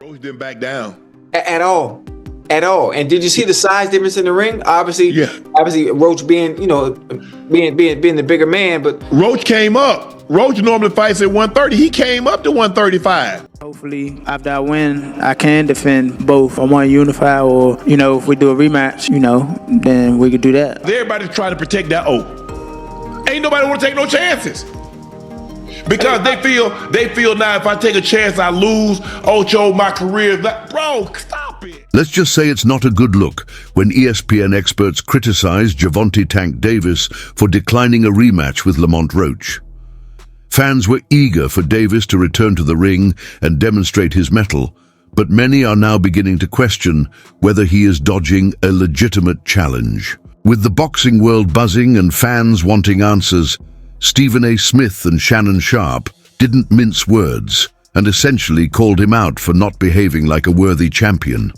Roach didn't back down. At all. And did you see the size difference in the ring? Obviously Roach being the bigger man, but Roach came up. Roach normally fights at 130. He came up to 135. Hopefully, after I win, I can defend both. I want to unify, or, if we do a rematch, then we could do that. Everybody's trying to protect that O. Ain't nobody want to take no chances. Because they feel now if I take a chance, I lose. Ocho, my career. Bro, stop it. Let's just say it's not a good look when ESPN experts criticize Gervonta Tank Davis for declining a rematch with Lamont Roach. Fans were eager for Davis to return to the ring and demonstrate his mettle, but many are now beginning to question whether he is dodging a legitimate challenge. With the boxing world buzzing and fans wanting answers, Stephen A. Smith and Shannon Sharp didn't mince words and essentially called him out for not behaving like a worthy champion.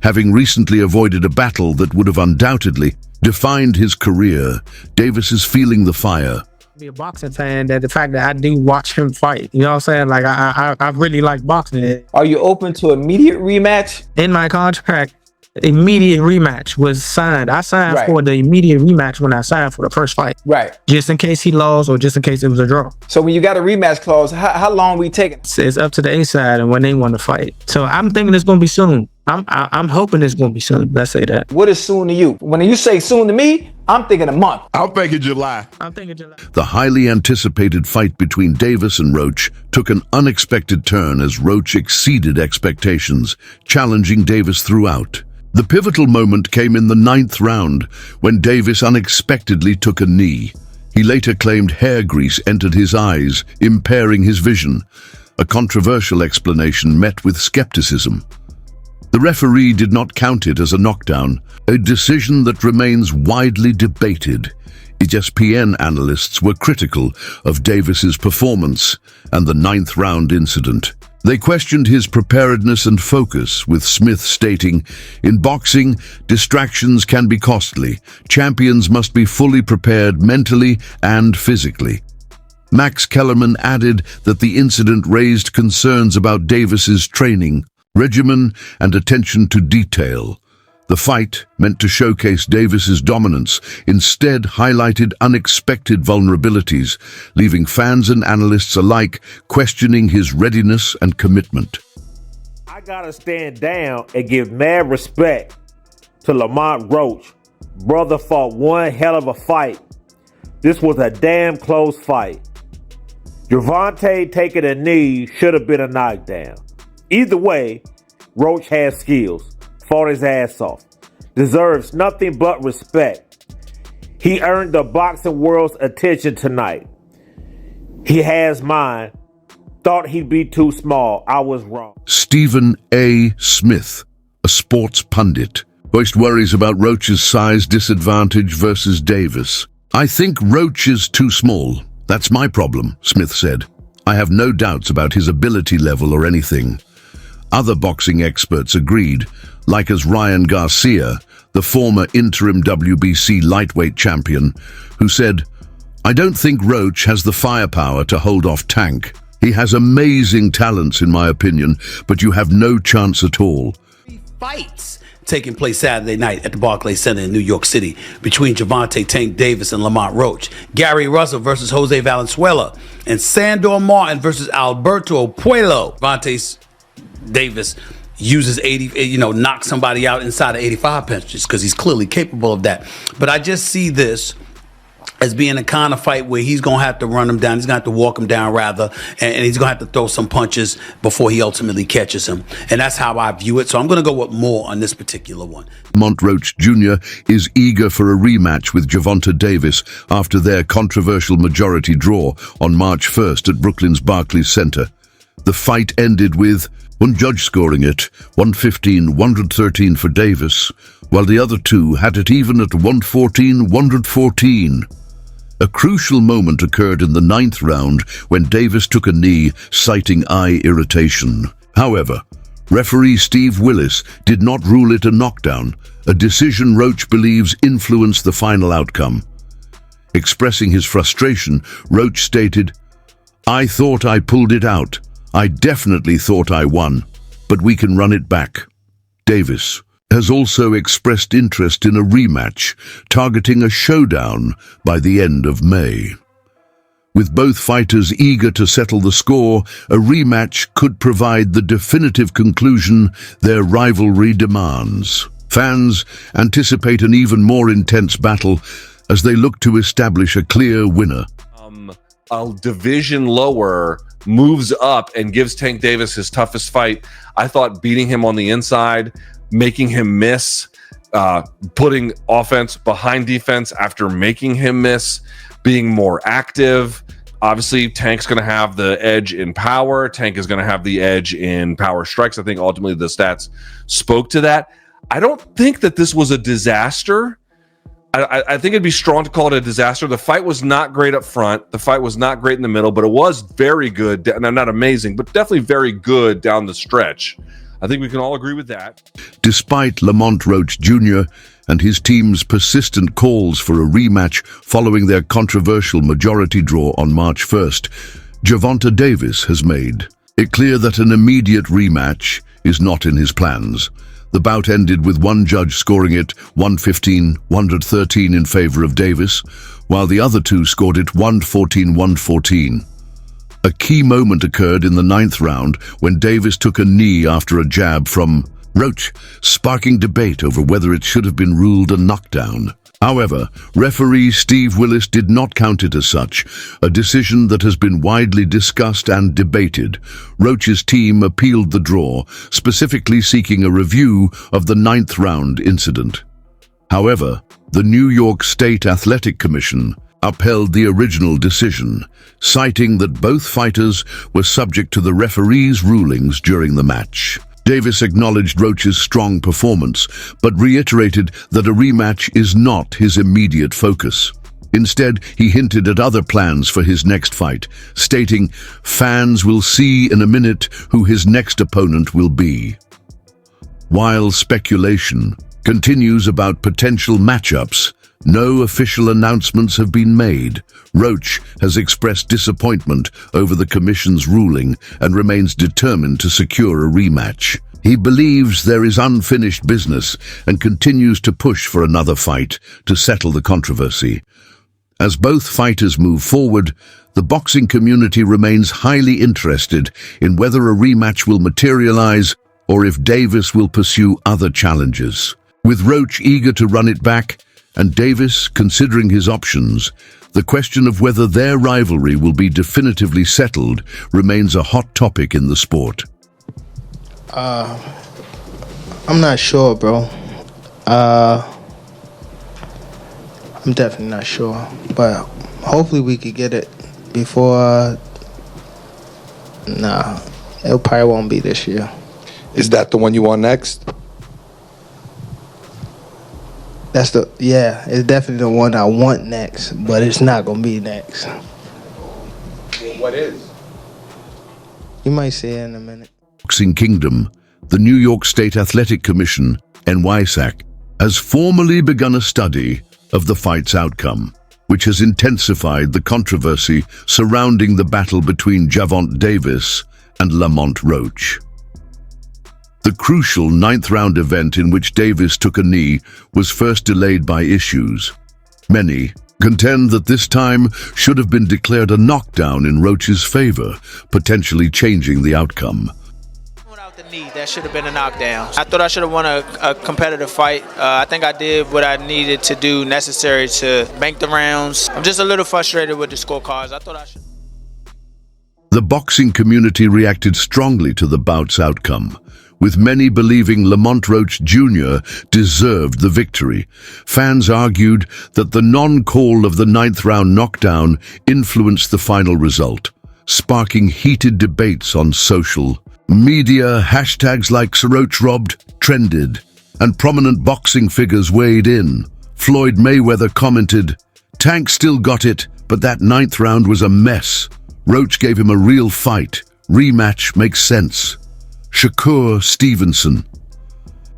Having recently avoided a battle that would have undoubtedly defined his career, Davis is feeling the fire. Be a boxing fan, that the fact that I do watch him fight, you know what I'm saying? Like, I really like boxing. Are you open to immediate rematch? In my contract, immediate rematch was signed. I signed for the immediate rematch when I signed for the first fight. Right. Just in case he lost or just in case it was a draw. So when you got a rematch clause, how long we taking? It's up to the A side and when they want to fight. So I'm thinking it's going to be soon. I'm hoping it's going to be soon. Let's say that. What is soon to you? When you say soon to me, I'm thinking a month. I'm thinking July. The highly anticipated fight between Davis and Roach took an unexpected turn as Roach exceeded expectations, challenging Davis throughout. The pivotal moment came in the 9th round when Davis unexpectedly took a knee. He later claimed hair grease entered his eyes, impairing his vision. A controversial explanation met with skepticism. The referee did not count it as a knockdown, a decision that remains widely debated. ESPN analysts were critical of Davis's performance and the 9th round incident. They questioned his preparedness and focus, with Smith stating, "In boxing, distractions can be costly. Champions must be fully prepared mentally and physically." Max Kellerman added that the incident raised concerns about Davis's training, regimen, and attention to detail. The fight, meant to showcase Davis's dominance, instead highlighted unexpected vulnerabilities, leaving fans and analysts alike questioning his readiness and commitment. I gotta stand down and give mad respect to Lamont Roach. Brother fought one hell of a fight. This was a damn close fight. Gervonta taking a knee should have been a knockdown. Either way, Roach has skills, fought his ass off, deserves nothing but respect. He earned the boxing world's attention tonight. He has mine. Thought he'd be too small. I was wrong. Stephen A. Smith, a sports pundit, voiced worries about Roach's size disadvantage versus Davis. "I think Roach is too small. That's my problem," Smith said. "I have no doubts about his ability level or anything." Other boxing experts agreed, like as Ryan Garcia, the former interim WBC lightweight champion, who said, "I don't think Roach has the firepower to hold off Tank. He has amazing talents, in my opinion, but you have no chance at all." Fights taking place Saturday night at the Barclays Center in New York City between Gervonta Tank Davis and Lamont Roach, Gary Russell versus Jose Valenzuela, and Sandor Martin versus Alberto Puello. Gervonta Davis uses knocks somebody out inside of 85 punches because he's clearly capable of that. But I just see this as being a kind of fight where he's going to have to run him down. He's going to have to walk him down, rather, and he's going to have to throw some punches before he ultimately catches him. And that's how I view it. So I'm going to go with more on this particular one. Lamont Roach Jr. is eager for a rematch with Gervonta Davis after their controversial majority draw on March 1st at Brooklyn's Barclays Center. The fight ended with one judge scoring it 115-113 for Davis, while the other two had it even at 114-114. A crucial moment occurred in the 9th round when Davis took a knee, citing eye irritation. However, referee Steve Willis did not rule it a knockdown, a decision Roach believes influenced the final outcome. Expressing his frustration, Roach stated, "I thought I pulled it out. I definitely thought I won. but we can run it back. Davis has also expressed interest in a rematch, targeting a showdown by the end of May. With both fighters eager to settle the score, a rematch could provide the definitive conclusion their rivalry demands. Fans anticipate an even more intense battle as they look to establish a clear winner. A division lower moves up and gives Tank Davis his toughest fight. I thought beating him on the inside, making him miss, putting offense behind defense after making him miss, being more active. Obviously, Tank's going to have the edge in power. Tank is going to have the edge in power strikes. I think ultimately the stats spoke to that. I don't think that this was a disaster. I think it'd be strong to call it a disaster. The fight was not great up front. The fight was not great in the middle, but it was very good. Not amazing, but definitely very good down the stretch. I think we can all agree with that. Despite Lamont Roach Jr. and his team's persistent calls for a rematch following their controversial majority draw on March 1st, Gervonta Davis has made it clear that an immediate rematch is not in his plans. The bout ended with one judge scoring it 115-113 in favor of Davis, while the other two scored it 114-114. A key moment occurred in the 9th round when Davis took a knee after a jab from Roach, sparking debate over whether it should have been ruled a knockdown. However, referee Steve Willis did not count it as such, a decision that has been widely discussed and debated. Roach's team appealed the draw, specifically seeking a review of the 9th round incident. However, the New York State Athletic Commission upheld the original decision, citing that both fighters were subject to the referee's rulings during the match. Davis acknowledged Roach's strong performance, but reiterated that a rematch is not his immediate focus. Instead, he hinted at other plans for his next fight, stating, "Fans will see in a minute who his next opponent will be." While speculation continues about potential matchups, no official announcements have been made. Roach has expressed disappointment over the commission's ruling and remains determined to secure a rematch. He believes there is unfinished business and continues to push for another fight to settle the controversy. As both fighters move forward, the boxing community remains highly interested in whether a rematch will materialize or if Davis will pursue other challenges. With Roach eager to run it back and Davis considering his options, the question of whether their rivalry will be definitively settled remains a hot topic in the sport. I'm not sure, bro. I'm definitely not sure, but hopefully we could get it before. Nah, it probably won't be this year. Is that the one you want next? It's definitely the one I want next, but it's not gonna be next. What is? You might see it in a minute. Boxing Kingdom, the New York State Athletic Commission, NYSAC, has formally begun a study of the fight's outcome, which has intensified the controversy surrounding the battle between Gervonta Davis and Lamont Roach. The crucial 9th round event in which Davis took a knee was first delayed by issues. Many contend that this time should have been declared a knockdown in Roach's favor, potentially changing the outcome. Without the knee, that should have been a knockdown. I thought I should have won a competitive fight. I think I did what I needed to do necessary to bank the rounds. I'm just a little frustrated with the scorecards. I thought I should. The boxing community reacted strongly to the bout's outcome, with many believing Lamont Roach Jr. deserved the victory. Fans argued that the non-call of the 9th round knockdown influenced the final result, sparking heated debates on social media. Hashtags like "Roach robbed" trended, and prominent boxing figures weighed in. Floyd Mayweather commented, "Tank still got it, but that 9th round was a mess. Roach gave him a real fight. Rematch makes sense." Shakur Stevenson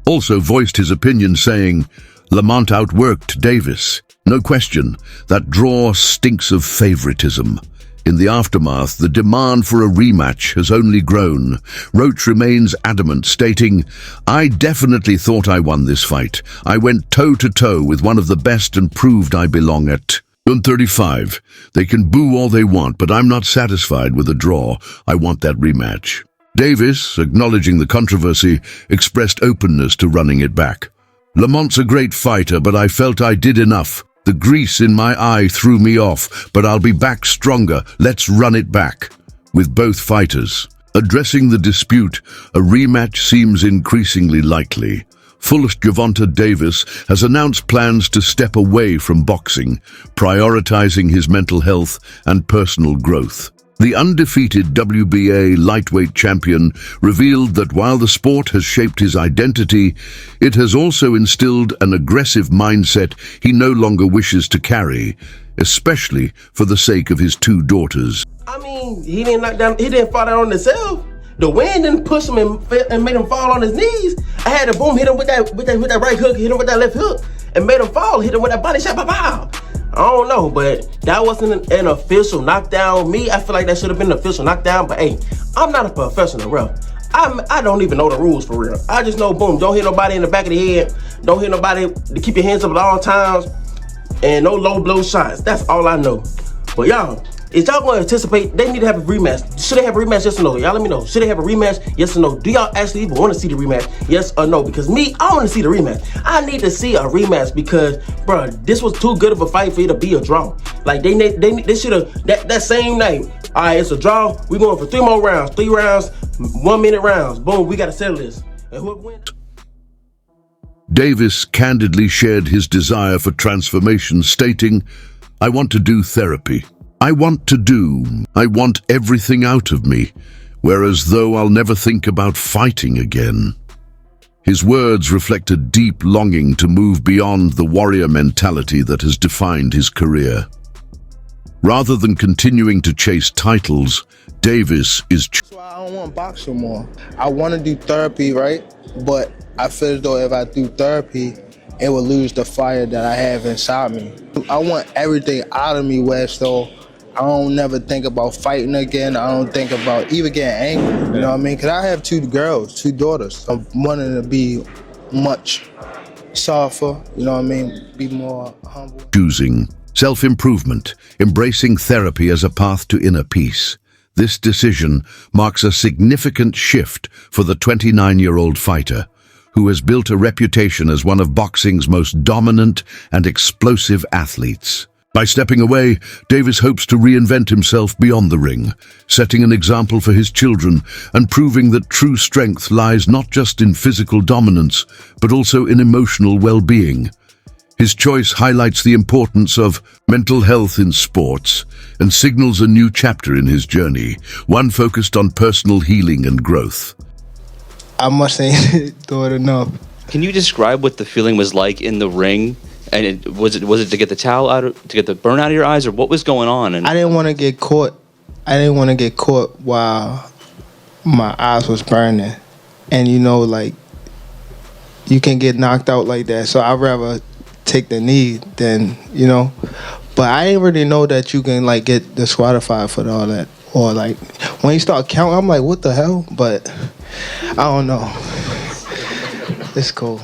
also voiced his opinion, saying, "Lamont outworked Davis. No question, that draw stinks of favoritism." In the aftermath, the demand for a rematch has only grown. Roach remains adamant, stating, "I definitely thought I won this fight. I went toe-to-toe with one of the best and proved I belong at 135. They can boo all they want, but I'm not satisfied with a draw. I want that rematch." Davis, acknowledging the controversy, expressed openness to running it back. "Lamont's a great fighter, but I felt I did enough. The grease in my eye threw me off, but I'll be back stronger. Let's run it back." With both fighters addressing the dispute, a rematch seems increasingly likely. Fullest Gervonta Davis has announced plans to step away from boxing, prioritizing his mental health and personal growth. The undefeated WBA lightweight champion revealed that while the sport has shaped his identity, it has also instilled an aggressive mindset he no longer wishes to carry, especially for the sake of his 2 daughters. I mean, he didn't fall down on himself. The wind didn't push him and made him fall on his knees. I had to boom, hit him with that right hook, hit him with that left hook, and made him fall, hit him with that body shot, pow. I don't know, but that wasn't an official knockdown. Me, I feel like that should have been an official knockdown, but hey, I'm not a professional ref. I don't even know the rules for real. I just know, boom, don't hit nobody in the back of the head, don't hit nobody, to keep your hands up at all times, and no low blow shots. That's all I know. But y'all, is y'all going to anticipate they need to have a rematch? Should they have a rematch, yes or no? Y'all let me know. Should they have a rematch, yes or no? Do y'all actually even want to see the rematch, yes or no? Because me, I want to see the rematch. I need to see a rematch because, bro, this was too good of a fight for it to be a draw. Like, they should have, that same night, all right, it's a draw. We're going for 3 more rounds. 3 rounds, 1-minute rounds. Boom, we got to settle this. And whoever wins... Davis candidly shared his desire for transformation, stating, "I want to do therapy. I want everything out of me, whereas though I'll never think about fighting again." His words reflect a deep longing to move beyond the warrior mentality that has defined his career. Rather than continuing to chase titles, Davis is... So I don't want to box no more. I want to do therapy, right? But I feel as though if I do therapy, it will lose the fire that I have inside me. I want everything out of me where so I don't never think about fighting again. I don't think about even getting angry, you know what I mean? Because I have 2 girls, 2 daughters. I'm wanting to be much softer, you know what I mean? Be more humble. Choosing self-improvement, embracing therapy as a path to inner peace. This decision marks a significant shift for the 29-year-old fighter, who has built a reputation as one of boxing's most dominant and explosive athletes. By stepping away, Davis hopes to reinvent himself beyond the ring, setting an example for his children and proving that true strength lies not just in physical dominance, but also in emotional well-being. His choice highlights the importance of mental health in sports and signals a new chapter in his journey, one focused on personal healing and growth. I must ain't do it enough. Can you describe what the feeling was like in the ring? And was it to get the towel out, to get the burn out of your eyes, or what was going on? And I didn't want to get caught. I didn't want to get caught while my eyes was burning, and you know, like you can get knocked out like that. So I'd rather take the knee than, you know. But I didn't really know that you can like get disqualified for all that, or like when you start counting, I'm like, what the hell? But I don't know. It's cool.